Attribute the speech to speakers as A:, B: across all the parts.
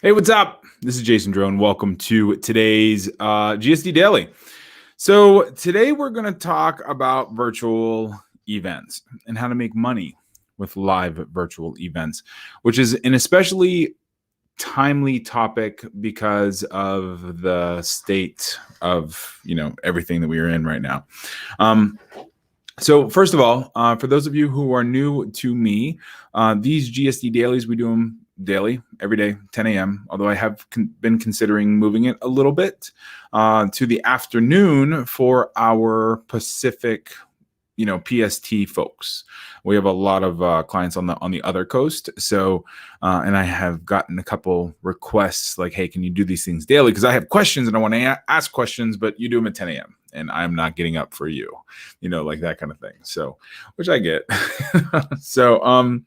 A: Hey, what's up? This is Jason Drone. Welcome to today's GSD Daily. So today we're going to talk about virtual events and how to make money with live virtual events, which is an especially timely topic because of the state of everything that we are in right now. So first of all, for those of you who are new to me, these GSD dailies, we do them daily, every day, 10 a.m., although I have been considering moving it a little bit to the afternoon for our Pacific, PST folks. We have a lot of clients on the other coast. So, and I have gotten a couple requests like, hey, can you do these things daily? Because I have questions and I want to ask questions, but you do them at 10 a.m. and I'm not getting up for you, like that kind of thing. So, which I get. So,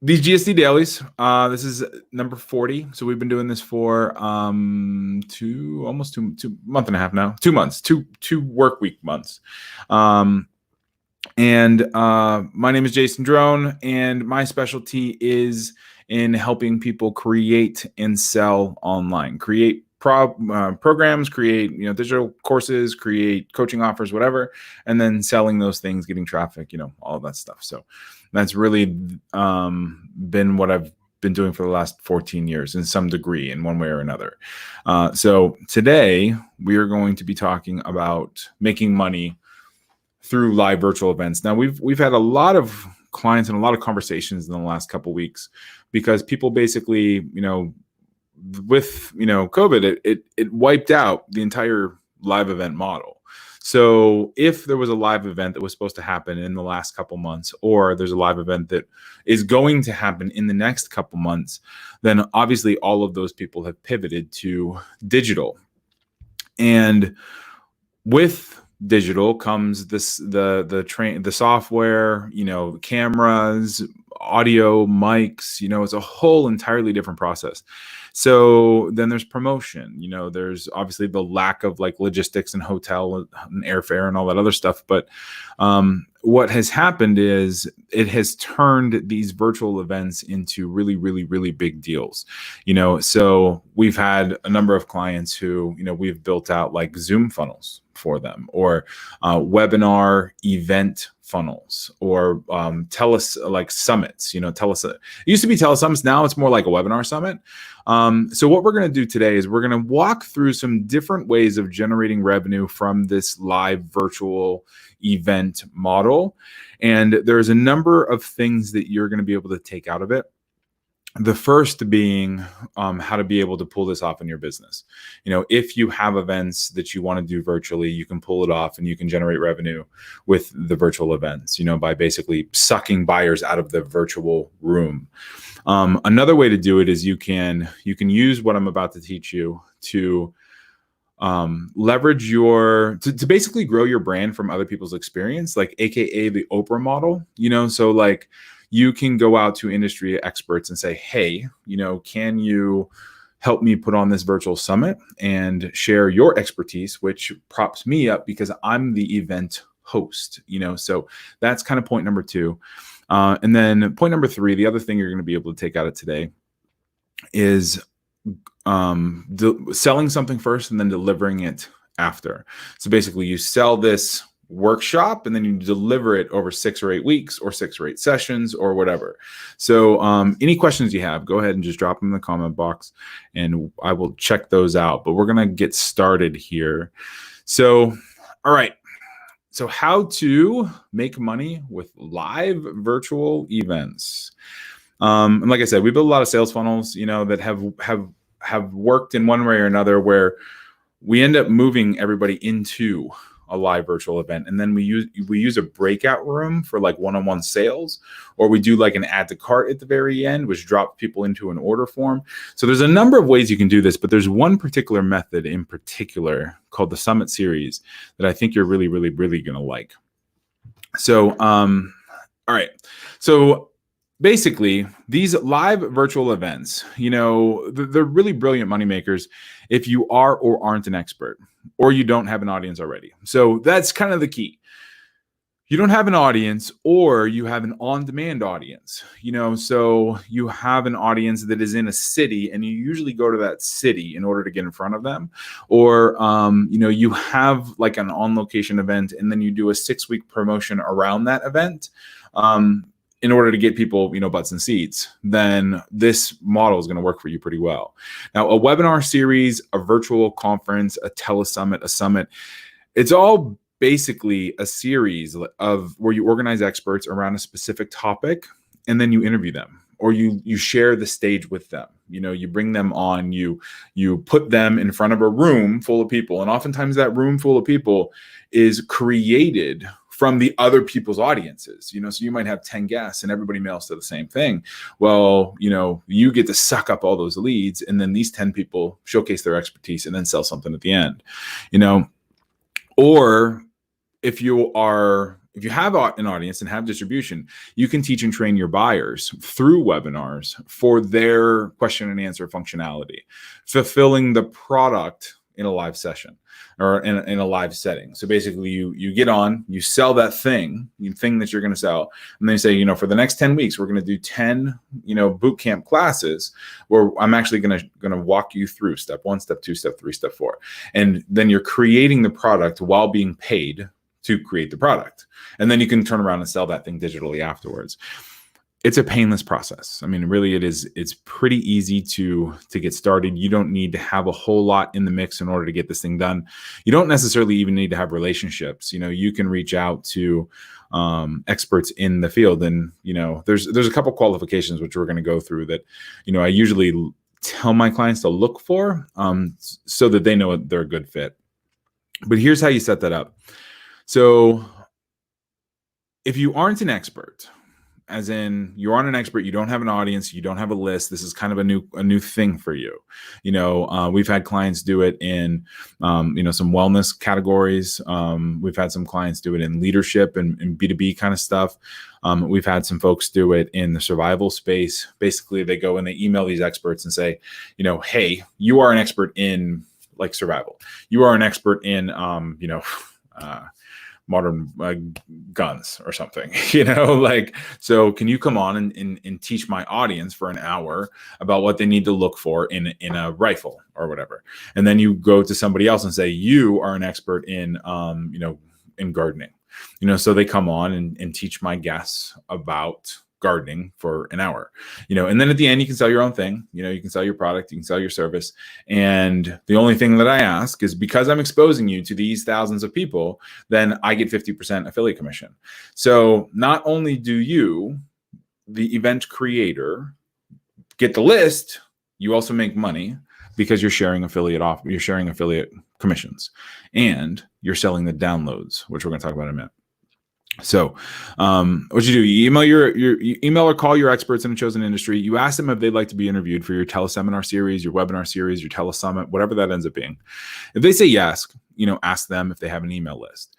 A: these GSD dailies, this is number 40. So we've been doing this for almost two month and a half now, 2 months, two work week months. And my name is Jason Drone, and my specialty is in helping people create and sell online, create programs, create digital courses, create coaching offers, whatever, and then selling those things, getting traffic, all of that stuff. So that's really been what I've been doing for the last 14 years in some degree, in one way or another. So today we are going to be talking about making money through live virtual events. Now we've had a lot of clients and a lot of conversations in the last couple of weeks because people basically, with COVID, it wiped out the entire live event model. So if there was a live event that was supposed to happen in the last couple months, or there's a live event that is going to happen in the next couple months, then obviously all of those people have pivoted to digital. And with digital comes the software, cameras, audio, mics, it's a whole entirely different process. So then there's promotion, there's obviously the lack of like logistics and hotel and airfare and all that other stuff. But what has happened is it has turned these virtual events into really, really, really big deals. So we've had a number of clients who, we've built out like Zoom funnels for them, or webinar event funnels, or like summits. It used to be telesummits, now it's more like a webinar summit. So what we're going to do today is we're going to walk through some different ways of generating revenue from this live virtual event model. And there's a number of things that you're going to be able to take out of it. The first being how to be able to pull this off in your business. If you have events that you want to do virtually, you can pull it off and you can generate revenue with the virtual events, by basically sucking buyers out of the virtual room. Another way to do it is you can use what I'm about to teach you to leverage to basically grow your brand from other people's experience, like AKA the Oprah model, so like you can go out to industry experts and say, hey, can you help me put on this virtual summit and share your expertise, which props me up because I'm the event host, so that's kind of point number 2. And then point number 3, the other thing you're going to be able to take out of today is selling something first and then delivering it after. So basically you sell this workshop and then you deliver it over 6 or 8 weeks or 6 or 8 sessions or whatever. So any questions you have, go ahead and just drop them in the comment box and I will check those out. But we're going to get started here. So, all right. So how to make money with live virtual events. And like I said, we built a lot of sales funnels, that have worked in one way or another, where we end up moving everybody into a live virtual event, and then we use a breakout room for like one-on-one sales, or we do like an add to cart at the very end, which drops people into an order form. So there's a number of ways you can do this, but there's one particular method in particular called the Summit Series that I think you're really, really, really gonna like. So all right, so basically these live virtual events, they're really brilliant moneymakers if you are or aren't an expert, or you don't have an audience already. So that's kind of the key. you don't have an audience, or you have an on-demand audience, so you have an audience that is in a city and you usually go to that city in order to get in front of them, or you have like an on-location event and then you do a 6-week promotion around that event in order to get people, butts and seats. Then this model is going to work for you pretty well. Now, a webinar series, a virtual conference, a telesummit, a summit, it's all basically a series of where you organize experts around a specific topic and then you interview them, or you share the stage with them. You bring them on, you put them in front of a room full of people, and oftentimes that room full of people is created from the other people's audiences. So you might have 10 guests and everybody mails to the same thing. Well, you get to suck up all those leads, and then these 10 people showcase their expertise and then sell something at the end. Or if you have an audience and have distribution, you can teach and train your buyers through webinars for their question and answer functionality, fulfilling the product in a live session or in a live setting. So basically you get on, you sell that thing that you're going to sell. And then you say, for the next 10 weeks, we're going to do 10, boot camp classes where I'm actually going to walk you through step 1, step 2, step 3, step 4. And then you're creating the product while being paid to create the product. And then you can turn around and sell that thing digitally afterwards. It's a painless process. I mean, really, it is. It's pretty easy to get started. You don't need to have a whole lot in the mix in order to get this thing done. You don't necessarily even need to have relationships. You can reach out to experts in the field, and there's a couple qualifications which we're going to go through that I usually tell my clients to look for, so that they know they're a good fit. But here's how you set that up. So if you aren't an expert, as in you aren't an expert, you don't have an audience, you don't have a list, this is kind of a new thing for you. We've had clients do it in, some wellness categories. We've had some clients do it in leadership and B2B kind of stuff. We've had some folks do it in the survival space. Basically, they go and they email these experts and say, hey, you are an expert in like survival. You are an expert in, modern guns or something, so can you come on and teach my audience for an hour about what they need to look for in a rifle or whatever. And then you go to somebody else and say, you are an expert in, in gardening, so they come on and teach my guests about gardening for an hour, and then at the end you can sell your own thing. You can sell your product, you can sell your service. And the only thing that I ask is, because I'm exposing you to these thousands of people, then I get 50% affiliate commission. So not only do you, the event creator, get the list, you also make money because you're sharing affiliate commissions, and you're selling the downloads, which we're going to talk about in a minute. So what you do, you email or call your experts in a chosen industry. You ask them if they'd like to be interviewed for your teleseminar series, your webinar series, your telesummit, whatever that ends up being. If they say yes, ask them if they have an email list.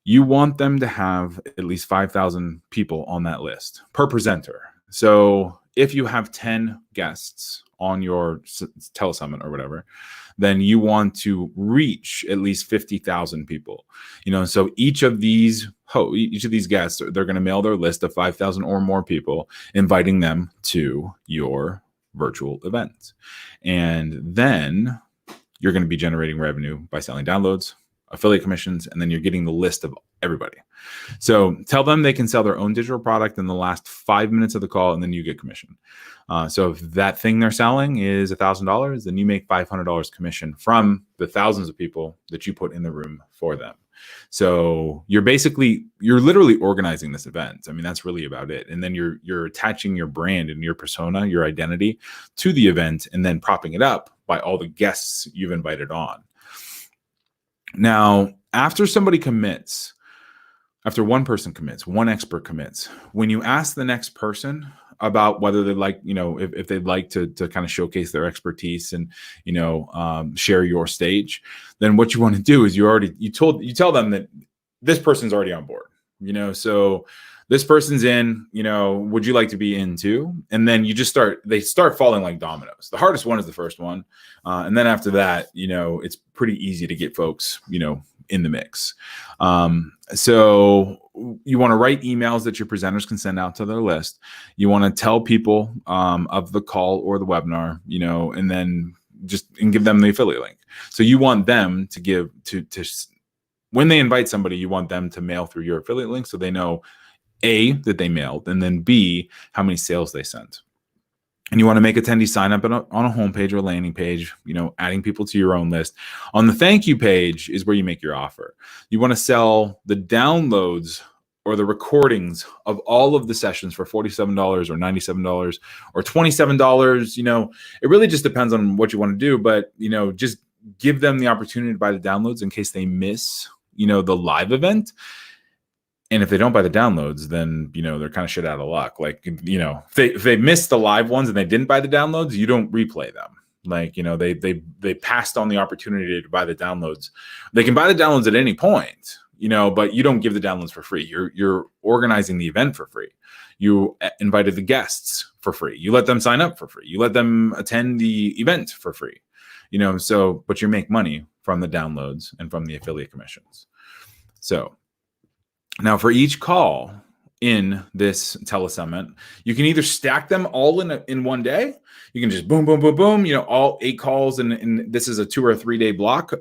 A: You want them to have at least 5,000 people on that list per presenter. So if you have 10 guests on your telesummit or whatever, then you want to reach at least 50,000 people. So each of these guests, they're going to mail their list of 5,000 or more people, inviting them to your virtual event. And then you're going to be generating revenue by selling downloads, affiliate commissions, and then you're getting the list of everybody. So tell them they can sell their own digital product in the last 5 minutes of the call, and then you get commission. So if that thing they're selling is $1,000, then you make $500 commission from the thousands of people that you put in the room for them. So you're literally organizing this event. I mean, that's really about it. And then you're attaching your brand and your persona, your identity to the event, and then propping it up by all the guests you've invited on. Now, after somebody commits, after one person commits, one expert commits, when you ask the next person about whether they'd like, if they'd like to kind of showcase their expertise and, share your stage, then what you want to do is you tell them that this person's already on board, so this person's in, would you like to be in too? And then they start falling like dominoes. The hardest one is the first one. And then after that, it's pretty easy to get folks, in the mix. So you want to write emails that your presenters can send out to their list. You want to tell people of the call or the webinar, and then and give them the affiliate link. So you want them to give to when they invite somebody, you want them to mail through your affiliate link so they know A, that they mailed, and then B, how many sales they sent. And you want to make attendees sign up on a homepage or a landing page, adding people to your own list. On the thank you page is where you make your offer. You want to sell the downloads or the recordings of all of the sessions for $47 or $97 or $27. It really just depends on what you want to do, but, just give them the opportunity to buy the downloads in case they miss, the live event. And if they don't buy the downloads, then, they're kind of shit out of luck. Like, if they missed the live ones and they didn't buy the downloads, you don't replay them. Like, they passed on the opportunity to buy the downloads. They can buy the downloads at any point, but you don't give the downloads for free. You're organizing the event for free. You invited the guests for free. You let them sign up for free. You let them attend the event for free, but you make money from the downloads and from the affiliate commissions. So now for each call in this telesummit, you can either stack them all in one day. You can just boom, boom, boom, boom, all 8 calls. And this is a 2 or 3 day block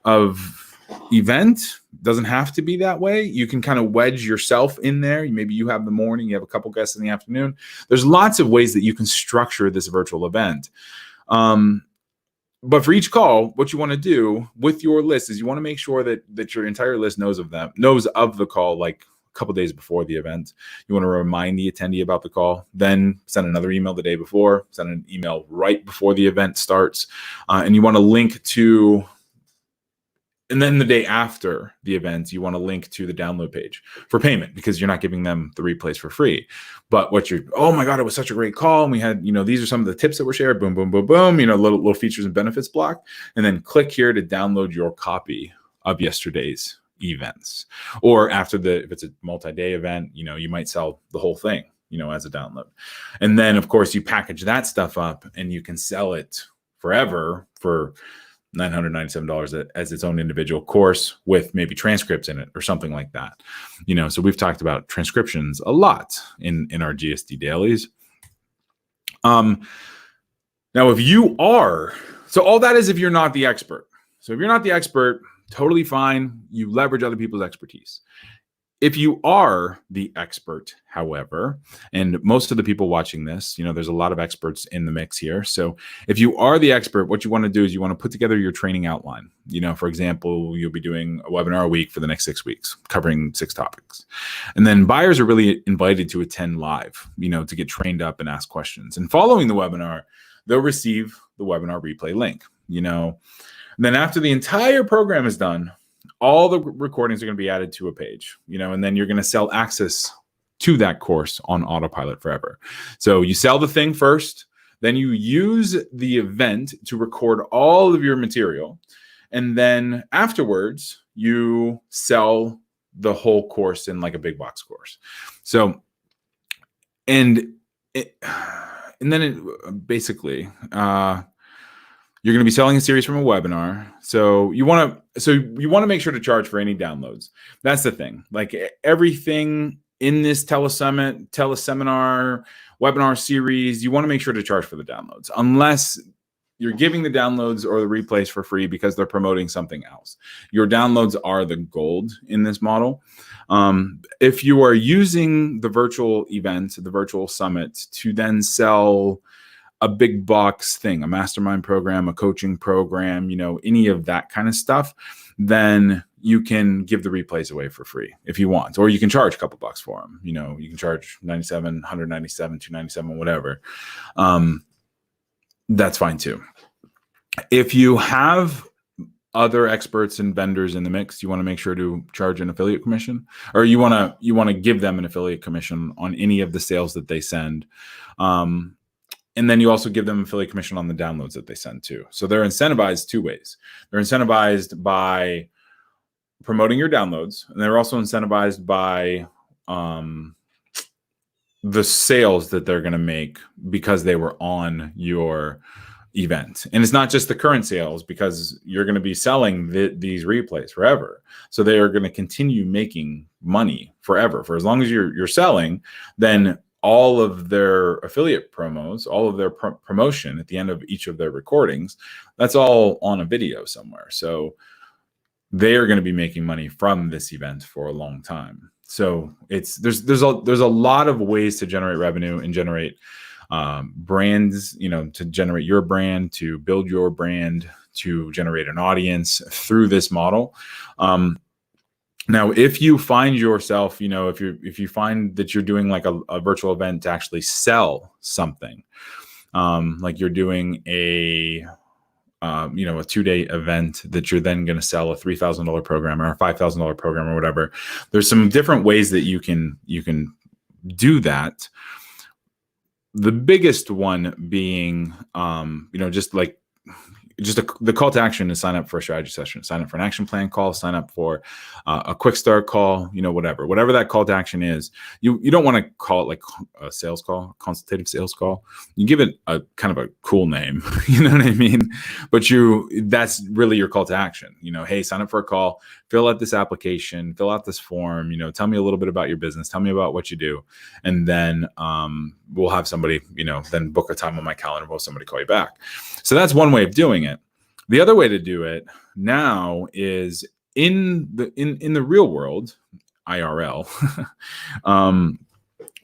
A: of event. Doesn't have to be that way. You can kind of wedge yourself in there. Maybe you have the morning, you have a couple guests in the afternoon. There's lots of ways that you can structure this virtual event. But for each call, what you want to do with your list is you want to make sure that your entire list knows of the call, like a couple days before the event. You want to remind the attendee about the call, then send another email the day before, send an email right before the event starts. And you want to link to, and then the day after the event, you want to link to the download page for payment because you're not giving them the replays for free. But oh my God, it was such a great call. And we had, these are some of the tips that were shared, boom, boom, boom, boom, little features and benefits block. And then click here to download your copy of yesterday's events. Or if it's a multi-day event, you might sell the whole thing, as a download. And then of course you package that stuff up and you can sell it forever for $997 as its own individual course with maybe transcripts in it or something like that. So we've talked about transcriptions a lot in our GSD dailies. Now, if you are, so all that is if you're not the expert. So if you're not the expert, totally fine. You leverage other people's expertise. If you are the expert, however, and most of the people watching this, there's a lot of experts in the mix here. So if you are the expert, what you want to do is you want to put together your training outline. For example, you'll be doing a webinar a week for the next 6 weeks, covering 6 topics. And then buyers are really invited to attend live, to get trained up and ask questions. And following the webinar, they'll receive the webinar replay link, And then after the entire program is done, all the recordings are going to be added to a page, and then you're going to sell access to that course on autopilot forever. So you sell the thing first, then you use the event to record all of your material. And then afterwards you sell the whole course in like a big box course. So, basically, you're going to be selling a series from a webinar. So you want to make sure to charge for any downloads. That's the thing. Like everything in this teleseminar, webinar series, you want to make sure to charge for the downloads, unless you're giving the downloads or the replays for free because they're promoting something else. Your downloads are the gold in this model. If you are using the virtual event, the virtual summit, to then sell a big box thing, a mastermind program, a coaching program, any of that kind of stuff, then you can give the replays away for free if you want, or you can charge a couple bucks for them. You can charge $97, $197, $297, whatever. That's fine too. If you have other experts and vendors in the mix, you want to make sure to charge an affiliate commission, or you want to give them an affiliate commission on any of the sales that they send. And then you also give them affiliate commission on the downloads that they send too. So they're incentivized 2 ways. They're incentivized by promoting your downloads, and they're also incentivized by the sales that they're going to make because they were on your event. And it's not just the current sales, because you're going to be selling these replays forever. So they are going to continue making money forever. For as long as you're selling, then all of their affiliate promos, all of their promotion at the end of each of their recordings, that's all on a video somewhere. So they are going to be making money from this event for a long time. So there's a lot of ways to generate revenue and generate brands, to generate your brand, to build your brand, to generate an audience through this model. Now, if you find yourself, if you find that you're doing like a virtual event to actually sell something, like you're doing a 2-day event that you're then going to sell a $3,000 program or a $5,000 program or whatever, there's some different ways that you can do that. The biggest one being, the call to action is sign up for a strategy session, sign up for an action plan call, sign up for a quick start call, whatever that call to action is. You don't want to call it like a sales call, consultative sales call. You give it a kind of a cool name, you know what I mean? But that's really your call to action. Hey, sign up for a call, fill out this application, fill out this form, tell me a little bit about your business, tell me about what you do. And then we'll have somebody, then book a time on my calendar, we'll have somebody call you back. So that's one way of doing it. The other way to do it now is in the real world, IRL,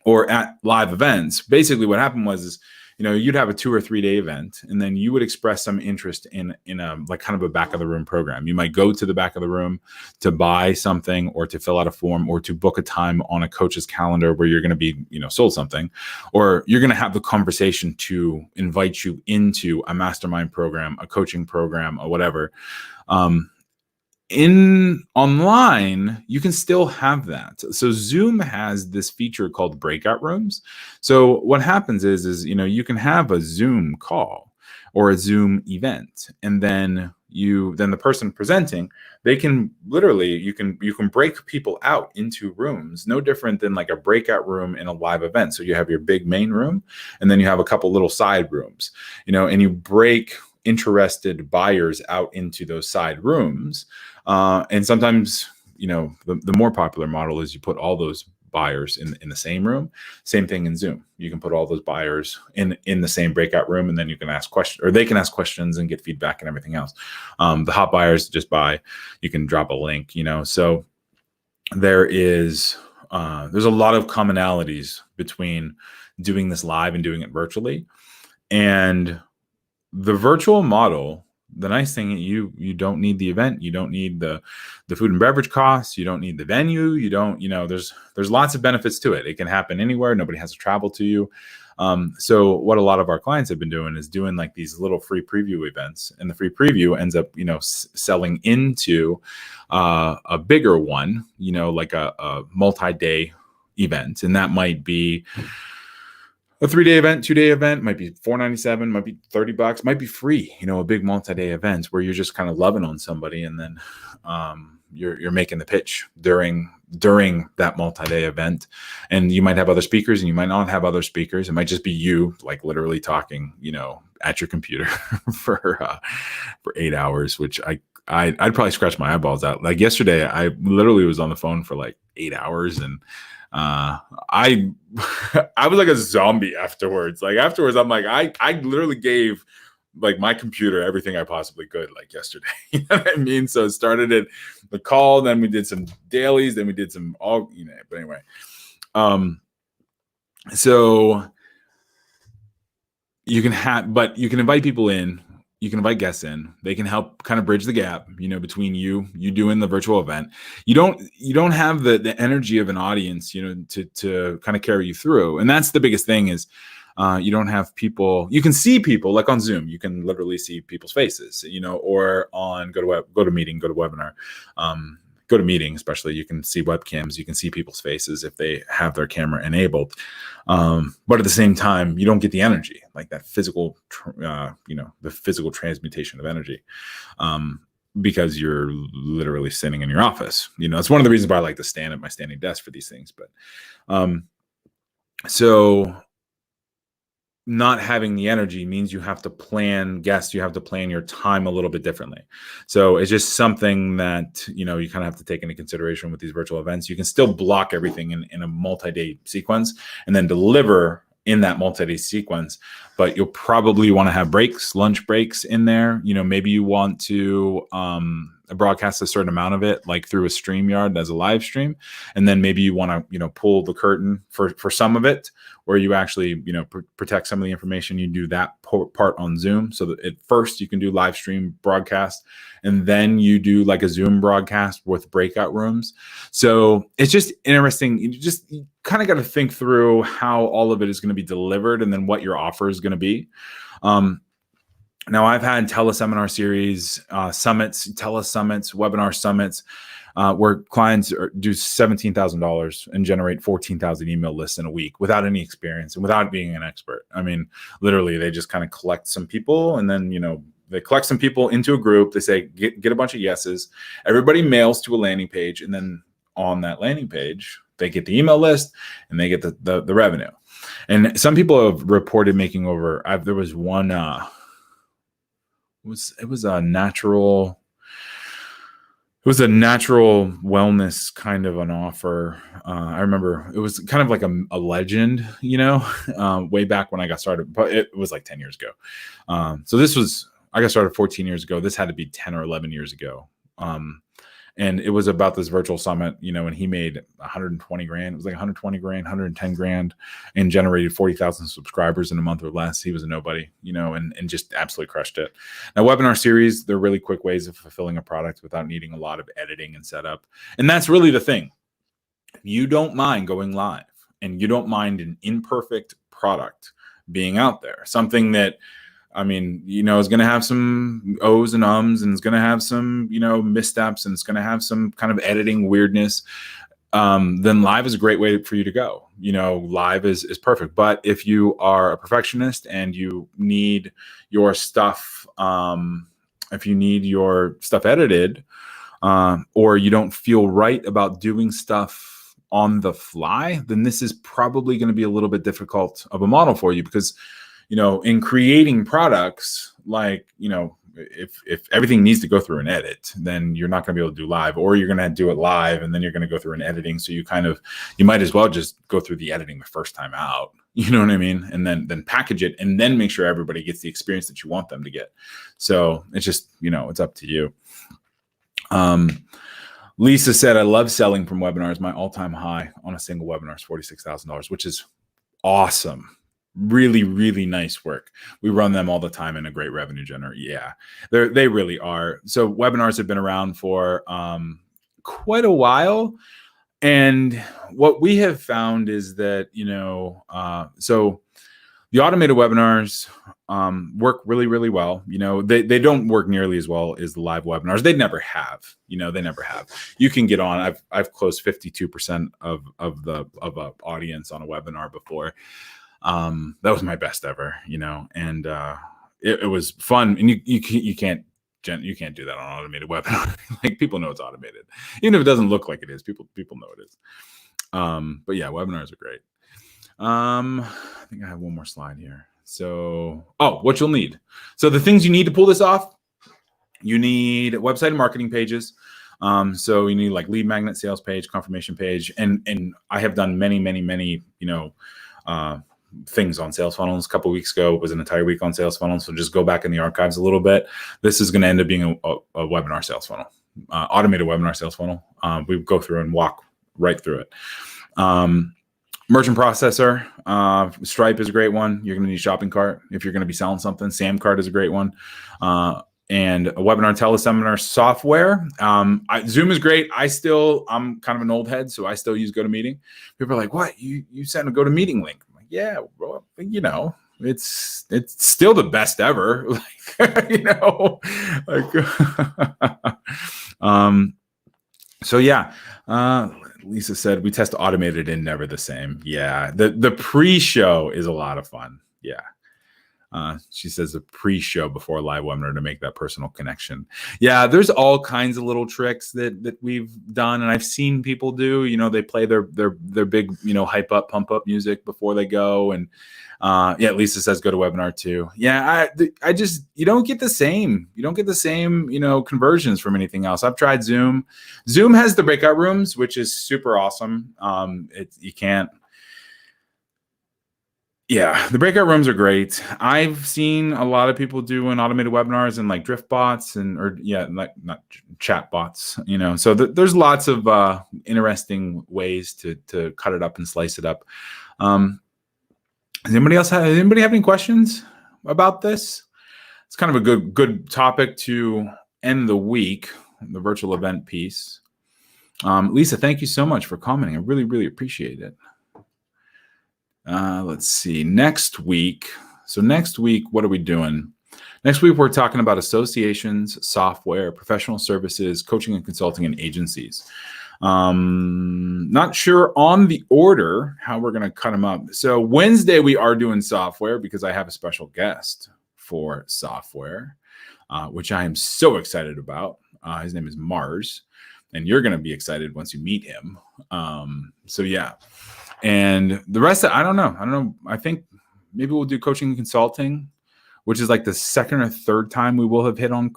A: or at live events. Basically, what happened was you'd have a 2 or 3 day event, and then you would express some interest in a like kind of a back of the room program. You might go to the back of the room to buy something, or to fill out a form, or to book a time on a coach's calendar where you're going to be, sold something, or you're going to have the conversation to invite you into a mastermind program, a coaching program, or whatever. In online, you can still have that. So Zoom has this feature called breakout rooms. So what happens is you can have a Zoom call or a Zoom event, and then the person presenting, they can literally, you can break people out into rooms, no different than like a breakout room in a live event. So you have your big main room, and then you have a couple little side rooms, and you break interested buyers out into those side rooms. And sometimes, the more popular model is you put all those buyers in the same room. Same thing in Zoom. You can put all those buyers in the same breakout room, and then you can ask questions, or they can ask questions and get feedback and everything else. The hot buyers just buy. You can drop a link, So there's a lot of commonalities between doing this live and doing it virtually. And the virtual model, the nice thing, you don't need the event, you don't need the food and beverage costs, you don't need the venue, you don't, there's lots of benefits to it. It can happen anywhere. Nobody has to travel to you. So what a lot of our clients have been doing is doing like these little free preview events, and the free preview ends up, selling into a bigger one, like a multi-day event. And that might be a 3-day event, 2-day event, might be $497, might be $30, might be free, a big multi-day event where you're just kind of loving on somebody, and then you're making the pitch during that multi-day event. And you might have other speakers, and you might not have other speakers. It might just be you, like literally talking, at your computer for 8 hours, which I'd probably scratch my eyeballs out. Like yesterday, I literally was on the phone for like 8 hours, and I was like a zombie afterwards. Like afterwards, I'm like, I literally gave like my computer everything I possibly could, like yesterday. You know what I mean? So it started at the call, then we did some dailies, then we did some but anyway. So you can invite people in. You can invite guests in. They can help kind of bridge the gap, between you doing the virtual event. You don't have the energy of an audience, to kind of carry you through. And that's the biggest thing is you don't have people. You can see people like on Zoom. You can literally see people's faces, or on go to meeting, go to webinar, go to meeting, especially you can see webcams. You can see people's faces if they have their camera enabled. But at the same time, you don't get the energy, like that physical, the physical transmutation of energy, because you're literally sitting in your office. It's one of the reasons why I like to stand at my standing desk for these things. But so not having the energy means you have to plan guests, you have to plan your time a little bit differently. So it's just something that, you kind of have to take into consideration with these virtual events. You can still block everything in a multi-day sequence and then deliver in that multi-day sequence, but you'll probably want to have breaks, lunch breaks in there. Maybe you want to broadcast a certain amount of it, like through a StreamYard as a live stream. And then maybe you want to, pull the curtain for some of it, where you actually, protect some of the information. You do that part on Zoom. So that at first you can do live stream broadcast, and then you do like a Zoom broadcast with breakout rooms. So it's just interesting. You kind of got to think through how all of it is going to be delivered, and then what your offer is going to be. Now, I've had teleseminar series, summits, telesummits, webinar summits, where clients do $17,000 and generate 14,000 email lists in a week without any experience and without being an expert. I mean, literally, they just kind of collect some people, and then, they collect some people into a group. They say, get a bunch of yeses. Everybody mails to a landing page, and then on that landing page, they get the email list and they get the revenue. And some people have reported making over. There was one. It was a natural wellness kind of an offer. I remember it was kind of like a legend, way back when I got started, but it was like 10 years ago. So I got started 14 years ago. This had to be 10 or 11 years ago. And it was about this virtual summit, and he made 120 grand. It was like 120 grand, 110 grand, and generated 40,000 subscribers in a month or less. He was a nobody, and just absolutely crushed it. Now, webinar series, they're really quick ways of fulfilling a product without needing a lot of editing and setup. And that's really the thing. You don't mind going live, and you don't mind an imperfect product being out there. Something that, is going to have some O's and ums, and it's going to have some, missteps, and it's going to have some kind of editing weirdness. Then live is a great way for you to go. Live is perfect. But if you are a perfectionist and you need your stuff, edited, or you don't feel right about doing stuff on the fly, then this is probably going to be a little bit difficult of a model for you, because in creating products, like, if everything needs to go through an edit, then you're not going to be able to do live, or you're going to do it live and then you're going to go through an editing. So you might as well just go through the editing the first time out, you know what I mean? And then package it, and then make sure everybody gets the experience that you want them to get. So it's just, it's up to you. Lisa said, I love selling from webinars. My all-time high on a single webinar is $46,000, which is awesome. Really, really nice work. We run them all the time, and a great revenue generator. Yeah, they really are. So webinars have been around for quite a while. And what we have found is that, so the automated webinars work really, really well. They don't work nearly as well as the live webinars. They never have. They never have. You can get on. I've closed 52% of the audience on a webinar before. That was my best ever, and it was fun. And you can't do that on an automated webinar. Like, people know it's automated, even if it doesn't look like it is. People know it is. But yeah, webinars are great. I think I have one more slide here. So, what you'll need. So the things you need to pull this off: you need website and marketing pages. So you need like lead magnet, sales page, confirmation page, and I have done many, things on sales funnels. A couple of weeks ago was an entire week on sales funnels. So just go back in the archives a little bit. This is going to end up being a webinar sales funnel, automated webinar sales funnel. We go through and walk right through it. Merchant processor, Stripe is a great one. You're going to need shopping cart if you're going to be selling something. Samcart is a great one. And a webinar teleseminar software. Zoom is great. I'm kind of an old head, so I still use GoToMeeting. People are like, what? You sent a GoToMeeting link? I'm like, yeah, well, it's still the best ever. So yeah. Lisa said, we test automated and never the same. Yeah. The pre-show is a lot of fun. Yeah. She says a pre-show before a live webinar to make that personal connection. Yeah, there's all kinds of little tricks that we've done, and I've seen people do. They play their big, hype up, pump up music before they go, and yeah, Lisa says go to webinar too. Yeah, I just you don't get the same conversions from anything else. I've tried Zoom. Zoom has the breakout rooms, which is super awesome. You can't. Yeah, the breakout rooms are great. I've seen a lot of people doing automated webinars and like drift bots not chat bots, So there's lots of interesting ways to cut it up and slice it up. Does anybody have any questions about this? It's kind of a good topic to end the week, the virtual event piece. Lisa, thank you so much for commenting. I really, really appreciate it. Let's see. Next week, what are we doing? Next week, we're talking about associations, software, professional services, coaching and consulting, and agencies. Not sure on the order how we're going to cut them up. So Wednesday, we are doing software because I have a special guest for software, which I am so excited about. His name is Mars, and you're going to be excited once you meet him. So yeah. And the rest, I don't know. I think maybe we'll do coaching and consulting, which is like the second or third time we will have hit on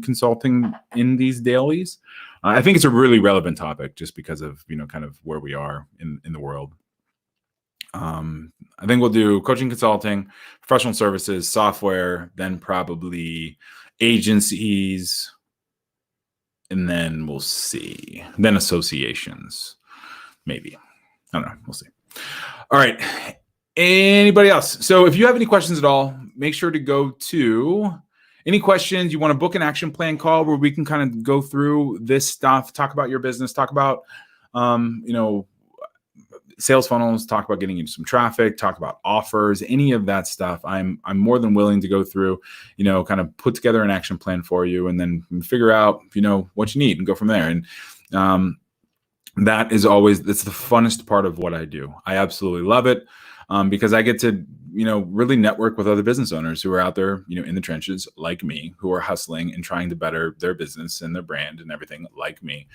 A: consulting in these dailies. I think it's a really relevant topic just because of, kind of where we are in the world. I think we'll do coaching, consulting, professional services, software, then probably agencies, and then we'll see. Then associations, maybe. I don't know. We'll see. All right. Anybody else? So if you have any questions at all, make sure to go to any questions. You want to book an action plan call where we can kind of go through this stuff, talk about your business, talk about, sales funnels, talk about getting you some traffic, talk about offers, any of that stuff. I'm more than willing to go through, kind of put together an action plan for you and then figure out, what you need and go from there. And, that's the funnest part of what I do. I absolutely love it because I get to, really network with other business owners who are out there, in the trenches like me, who are hustling and trying to better their business and their brand and everything like me.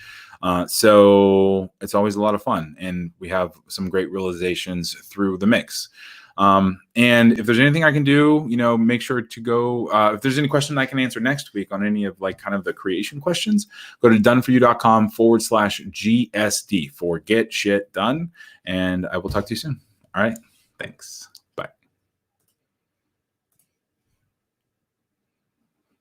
A: So it's always a lot of fun. And we have some great realizations through the mix. And if there's anything I can do, make sure to go, if there's any question I can answer next week on any of kind of the creation questions, go to doneforyou.com/GSD for get shit done. And I will talk to you soon. All right. Thanks.